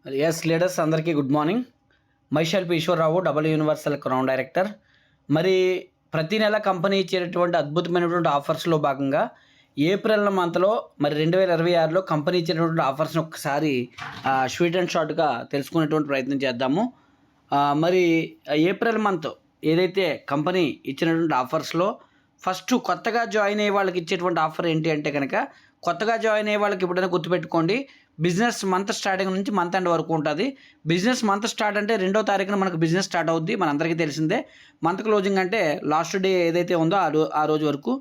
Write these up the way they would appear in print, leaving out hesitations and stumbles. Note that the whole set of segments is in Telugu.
ఎస్ లీడర్స్ అందరికీ గుడ్ మార్నింగ్. మైషల్ Eswararao double universal crown director. మరి ప్రతి నెల కంపెనీ ఇచ్చేటటువంటి అద్భుతమైనటువంటి ఆఫర్స్లో భాగంగా ఏప్రిల్ మంత్లో మరి 2026లో కంపెనీ ఇచ్చేటటువంటి ఆఫర్స్ని ఒక్కసారి స్వీట్ అండ్ షార్ట్గా తెలుసుకునేటువంటి ప్రయత్నం చేద్దాము. మరి ఏప్రిల్ మంత్ ఏదైతే కంపెనీ ఇచ్చినటువంటి ఆఫర్స్లో ఫస్ట్ కొత్తగా జాయిన్ అయ్యే వాళ్ళకి ఇచ్చేటువంటి ఆఫర్ ఏంటి అంటే కనుక, కొత్తగా జాయిన్ అయ్యే వాళ్ళకి ఎప్పుడైనా గుర్తుపెట్టుకోండి, బిజినెస్ మంత్ స్టార్టింగ్ నుంచి మంత్ ఎండ్ వరకు ఉంటుంది. బిజినెస్ మంత్ స్టార్ట్ అంటే 2వ తారీఖున మనకు బిజినెస్ స్టార్ట్ అవుద్ది, మనందరికీ తెలిసిందే. మంత్ క్లోజింగ్ అంటే లాస్ట్ డే ఏదైతే ఉందో ఆ రోజు వరకు.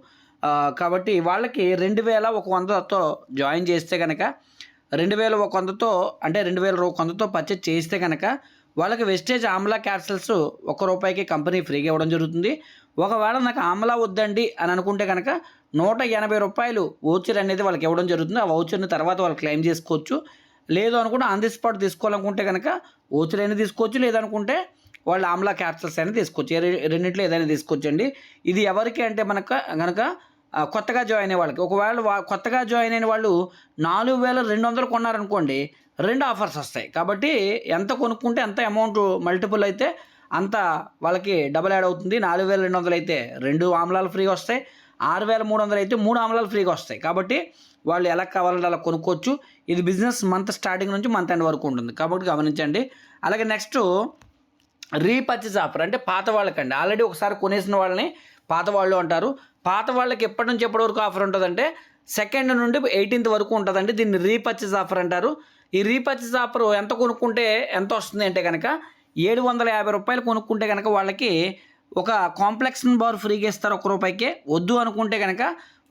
కాబట్టి వాళ్ళకి 2100తో జాయిన్ చేస్తే కనుక, 2100తో అంటే 2100తో పర్చేజ్ చేస్తే కనుక వాళ్ళకి వెస్టేజ్ ఆమ్లా క్యాప్సూల్స్ ₹1 కంపెనీ ఫ్రీగా ఇవ్వడం జరుగుతుంది. ఒకవేళ నాకు ఆమ్లా వద్దండి అని అనుకుంటే కనుక ₹180 వౌచర్ అనేది వాళ్ళకి ఇవ్వడం జరుగుతుంది. ఆ వౌచర్ని తర్వాత వాళ్ళు క్లెయిమ్ చేసుకోవచ్చు. లేదు అనుకుంటే ఆన్ ది స్పాట్ తీసుకోవాలనుకుంటే కనుక వౌచర్ అయినా తీసుకోవచ్చు, లేదనుకుంటే వాళ్ళు ఆమ్లా క్యాప్సూల్స్ అయినా తీసుకోవచ్చు. రెండింటిలో ఏదైనా తీసుకోవచ్చండి. ఇది ఎవరికి అంటే కనుక కొత్తగా జాయిన్ అయ్యే వాళ్ళకి. ఒకవేళ కొత్తగా జాయిన్ అయిన వాళ్ళు 4200 కొన్నారనుకోండి, 2 ఆఫర్స్ వస్తాయి. కాబట్టి ఎంత కొనుక్కుంటే ఎంత అమౌంట్ మల్టిపుల్ అయితే అంత వాళ్ళకి డబుల్ యాడ్ అవుతుంది. 4200 అయితే 2 ఆమ్లాలు ఫ్రీగా వస్తాయి, 6300 అయితే 3 ఆమ్లాలు ఫ్రీగా వస్తాయి. కాబట్టి వాళ్ళు ఎలా కావాలంటే అలా కొనుక్కోవచ్చు. ఇది బిజినెస్ మంత్ స్టార్టింగ్ నుంచి మంత్ ఎండ్ వరకు ఉంటుంది, కాబట్టి గమనించండి. అలాగే నెక్స్ట్ రీపర్చేజ్ ఆఫర్ అంటే పాత వాళ్ళకండి. ఆల్రెడీ ఒకసారి కొనేసిన వాళ్ళని పాత వాళ్ళు అంటారు. పాత వాళ్ళకి ఎప్పటి నుంచి ఎప్పటి వరకు ఆఫర్ ఉంటుందంటే 2nd నుండి 18th వరకు ఉంటుందండి. దీన్ని రీపర్చేజ్ ఆఫర్ అంటారు. ఈ రీపర్చేజ్ ఆఫర్ ఎంత కొనుక్కుంటే ఎంత వస్తుంది అంటే కనుక ₹750 కొనుక్కుంటే కనుక వాళ్ళకి ఒక కాంప్లెక్స్ బార్ ఫ్రీగా ఇస్తారు ₹1. వద్దు అనుకుంటే కనుక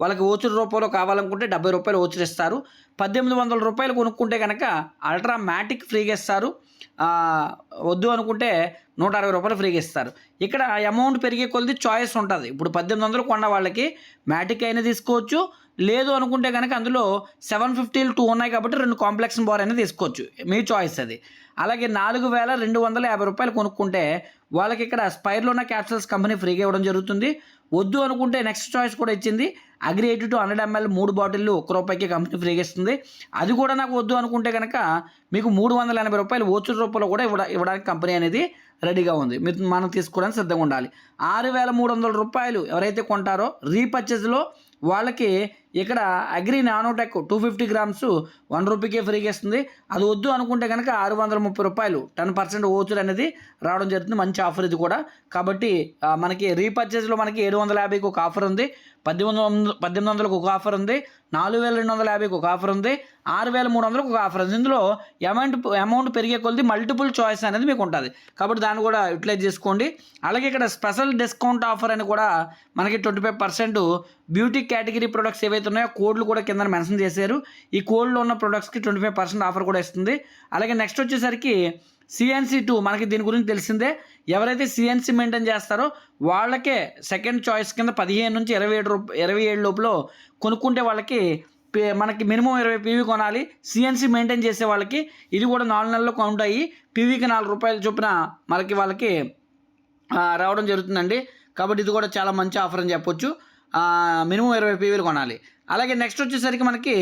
వాళ్ళకి ఓచర్ రూపంలో కావాలనుకుంటే ₹70 ఓచర్ ఇస్తారు. ₹1800 కొనుక్కుంటే కనుక అల్ట్రా మ్యాటిక్ ఫ్రీగా ఇస్తారు. వద్దు అనుకుంటే ₹160 ఫ్రీగా ఇస్తారు. ఇక్కడ అమౌంట్ పెరిగే కొలది చాయిస్ ఉంటుంది. ఇప్పుడు 1800 కొన్న వాళ్ళకి మ్యాటిక్ అయినా తీసుకోవచ్చు, లేదు అనుకుంటే కనుక అందులో 750 ఉన్నాయి కాబట్టి 2 కాంప్లెక్స్ బార్ అయినా తీసుకోవచ్చు, మీ చాయిస్ అది. అలాగే ₹4250 కొనుక్కుంటే వాళ్ళకి ఇక్కడ స్పైర్లోన క్యాప్సూల్స్ కంపెనీ ఫ్రీగా ఇవ్వడం జరుగుతుంది. వద్దు అనుకుంటే నెక్స్ట్ చాయిస్ కూడా ఇచ్చింది, అగ్రి 80 to 100 ml 3 బాటిళ్ళు ₹1 కంపెనీ ఫ్రీగా ఇస్తుంది. అది కూడా నాకు వద్దు అనుకుంటే కనుక మీకు ₹380 ఓచర్ రూపంలో కూడా ఇవ్వడానికి కంపెనీ అనేది రెడీగా ఉంది. మనం తీసుకోవడానికి సిద్ధంగా ఉండాలి. ₹6300 ఎవరైతే కొంటారో రీపర్చేజ్లో వాళ్ళకి ఇక్కడ అగ్రి నానోటెక్ 250 grams ₹1 ఫ్రీగా ఇస్తుంది. అది వద్దు అనుకుంటే కనుక ₹630 10% ఓచర్ అనేది రావడం జరుగుతుంది. మంచి ఆఫర్ ఇది కూడా. కాబట్టి మనకి రీపర్చేజ్లో మనకి 750కి ఒక ఆఫర్ ఉంది, 1800కి ఒక ఆఫర్ ఉంది, 4250కి ఒక ఆఫర్ ఉంది, 6300కి ఒక ఆఫర్ ఉంది. ఇందులో అమౌంట్ పెరిగే కొలది మల్టిపుల్ చాయిస్ అనేది మీకు ఉంటుంది. కాబట్టి దాన్ని కూడా యూటిలైజ్ చేసుకోండి. అలాగే ఇక్కడ స్పెషల్ డిస్కౌంట్ ఆఫర్ అని కూడా మనకి 25% బ్యూటీ కేటగిరీ ప్రొడక్ట్స్ ఏవైతే ఉన్నాయో కోడ్లు కూడా కింద మెన్షన్ చేశారు. ఈ కోడ్లో ఉన్న ప్రొడక్ట్స్కి 25% ఆఫర్ కూడా ఇస్తుంది. అలాగే నెక్స్ట్ వచ్చేసరికి CNC2 మనకి దీని గురించి తెలిసిందే. ఎవరైతే CNC మెయింటైన్ చేస్తారో వాళ్ళకే సెకండ్ చాయిస్ కింద 15 నుంచి 27 లోపల కొనుక్కుంటే వాళ్ళకి మనకి మినిమం 20 PV కొనాలి. CNC మెయింటైన్ చేసే వాళ్ళకి ఇది కూడా 4 నెలల్లో కౌంట్ అయ్యి PVకి ₹4 చొప్పున వాళ్ళకి రావడం జరుగుతుందండి. కాబట్టి ఇది కూడా చాలా మంచి ఆఫర్ అని చెప్పొచ్చు. మినిమం 20 PVలు కొనాలి. అలాగే నెక్స్ట్ వచ్చేసరికి మనకి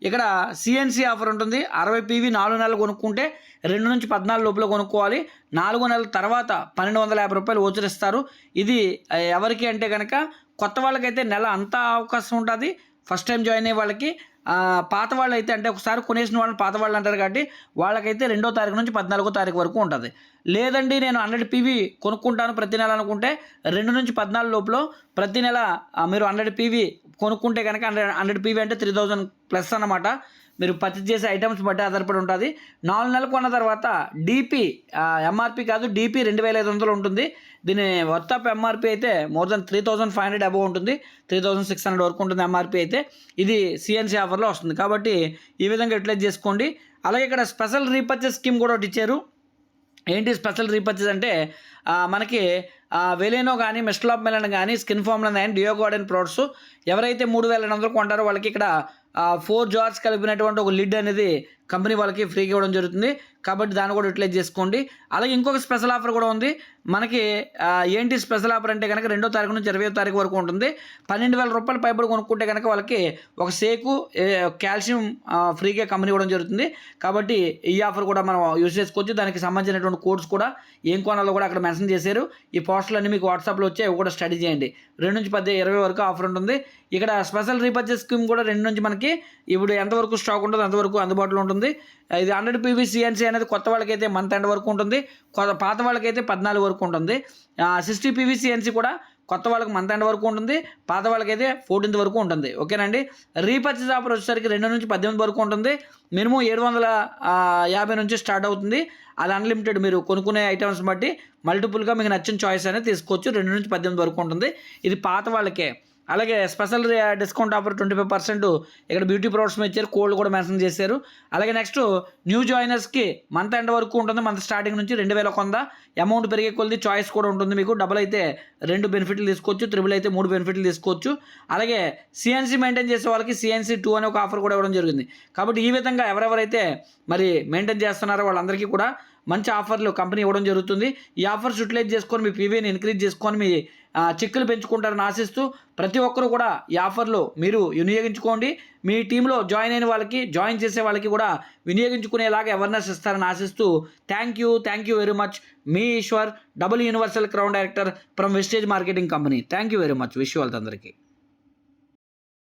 ఇక్కడ CNC ఆఫర్ ఉంటుంది. 60 PV 4 నెలలు కొనుక్కుంటే 2 నుంచి 14 లోపల కొనుక్కోవాలి. 4 నెలల తర్వాత ₹1250 ఓచర్ ఇస్తారు. ఇది ఎవరికి అంటే కనుక కొత్త వాళ్ళకైతే నెల అంతా అవకాశం ఉంటుంది. ఫస్ట్ టైం జాయిన్ అయ్యే వాళ్ళకి. పాత వాళ్ళు అయితే అంటే ఒకసారి కొనేసిన వాళ్ళని పాత వాళ్ళు అంటారు కాబట్టి వాళ్ళకైతే 2వ తారీఖు నుంచి 14వ తారీఖు వరకు ఉంటుంది. లేదండి నేను 100 PV కొనుక్కుంటాను ప్రతి నెల అనుకుంటే 2 నుంచి 14 లోపల ప్రతి నెల మీరు 100 PV కొనుక్కుంటే కనుక 100 PV అంటే 3000+ అన్నమాట. మీరు పర్చేజ్ చేసే ఐటమ్స్ బట్టి ఆధారపడి ఉంటుంది. 4 నెలలు కొన్న తర్వాత DP MRP కాదు, DP 2500 ఉంటుంది. దీని వర్త్ ఆఫ్ MRP అయితే మోర్ దెన్ 3500 అబోవ్ ఉంటుంది, 3600 వరకు ఉంటుంది MRP అయితే. ఇది CNC ఆఫర్లో వస్తుంది. కాబట్టి ఈ విధంగా యూటిలైజ్ చేసుకోండి. అలాగే ఇక్కడ స్పెషల్ రీపర్చేజ్ స్కీమ్ కూడా ఒకటి ఇచ్చారు. ఏంటి స్పెషల్ రీపర్చేజ్ అంటే మనకి వెలినో కానీ, మిస్టర్ ఆఫ్ మెలన్ కానీ, స్కిన్ ఫార్ములా కానీ, డియో గార్డెన్ ప్రొడక్ట్స్ ఎవరైతే 3800 కొంటారో వాళ్ళకి ఇక్కడ 4 జార్స్ కలిపినటువంటి ఒక లిడ్ అనేది కంపెనీ వాళ్ళకి ఫ్రీగా ఇవ్వడం జరుగుతుంది. కాబట్టి దాన్ని కూడా యూటిలైజ్ చేసుకోండి. అలాగే ఇంకొక స్పెషల్ ఆఫర్ కూడా ఉంది మనకి. ఏంటి స్పెషల్ ఆఫర్ అంటే కనుక 2వ తారీఖు నుంచి 20వ తారీఖు వరకు ఉంటుంది. 12,000 రూపాయలు పైబడి కొనుక్కుంటే కనుక వాళ్ళకి ఒక షేకు కాల్షియం ఫ్రీగా కంపెనీ ఇవ్వడం జరుగుతుంది. కాబట్టి ఈ ఆఫర్ కూడా మనం యూజ్ చేసుకోవచ్చు. దానికి సంబంధించినటువంటి కోడ్స్ కూడా ఏం కొనాలో కూడా అక్కడ మెన్షన్ చేశారు. ఈ పోస్టులు అన్నీ మీకు వాట్సాప్లో వచ్చి అవి కూడా స్టడీ చేయండి. 2 నుంచి 20 వరకు ఆఫర్ ఉంటుంది. ఇక్కడ స్పెషల్ రీపర్చేస్ స్కీమ్ కూడా 2 నుంచి మనకి ఇప్పుడు ఎంతవరకు స్టాక్ ఉంటుందో అంతవరకు అందుబాటులో ఉంటుంది. ఇది 100 PV CNC అనేది కొత్త వాళ్ళకైతే మంత్ ఎండ్ వరకు ఉంటుంది. పాత వాళ్ళకైతే 14 వరకు ఉంటుంది. 60 PV CNC కూడా కొత్త వాళ్ళకి మంత్ ఎండ్ వరకు ఉంటుంది. పాత వాళ్ళకైతే 14th వరకు ఉంటుంది. ఓకేనండి. రీపర్చేస్ ఆఫర్ వచ్చేసరికి 2 నుంచి 18 వరకు ఉంటుంది. మినిమం 750 నుంచి స్టార్ట్ అవుతుంది. అది అన్లిమిటెడ్. మీరు కొనుక్కునే ఐటమ్స్ బట్టి మల్టిపుల్గా మీకు నచ్చిన చాయిస్ అనేది తీసుకోవచ్చు. 2 నుంచి 18 వరకు ఉంటుంది. ఇది పాత వాళ్ళకే. అలాగే స్పెషల్ డిస్కౌంట్ ఆఫర్ 25% ఇక్కడ బ్యూటీ ప్రొడక్ట్స్ మీద ఇచ్చారు. కోడ్ కూడా మెన్షన్ చేశారు. అలాగే నెక్స్ట్ న్యూ జాయినర్స్కి మంత్ ఎండ్ వరకు ఉంటుంది. మంత్ స్టార్టింగ్ నుంచి 2,100. అమౌంట్ పెరిగే కొద్ది చాయిస్ కూడా ఉంటుంది. మీకు డబుల్ అయితే 2 బెనిఫిట్లు తీసుకోవచ్చు, ట్రిపుల్ అయితే 3 బెనిఫిట్లు తీసుకోవచ్చు. అలాగే CNC మెయింటైన్ చేసే వాళ్ళకి CNC 2 అనే ఒక ఆఫర్ కూడా ఇవ్వడం జరిగింది. కాబట్టి ఈ విధంగా ఎవరెవరైతే మరి మెయింటైన్ చేస్తున్నారో వాళ్ళందరికీ కూడా మంచి ఆఫర్లు కంపెనీ ఇవ్వడం జరుగుతుంది. ఈ ఆఫర్స్ యూటిలైజ్ చేసుకొని మీ PVని ఇంక్రీజ్ చేసుకొని మీ చెక్కులు పెంచుకుంటారని ఆశిస్తూ ప్రతి ఒక్కరు కూడా ఈ ఆఫర్లు మీరు వినియోగించుకోండి. మీ టీంలో జాయిన్ అయిన వాళ్ళకి, జాయిన్ చేసే వాళ్ళకి కూడా వినియోగించుకునేలాగా అవేర్నెస్ ఇస్తారని ఆశిస్తూ థ్యాంక్ యూ వెరీ మచ్. మీ Eshwar, double universal crown director from Vestige marketing company. Thank you very much. Wish you అందరికీ.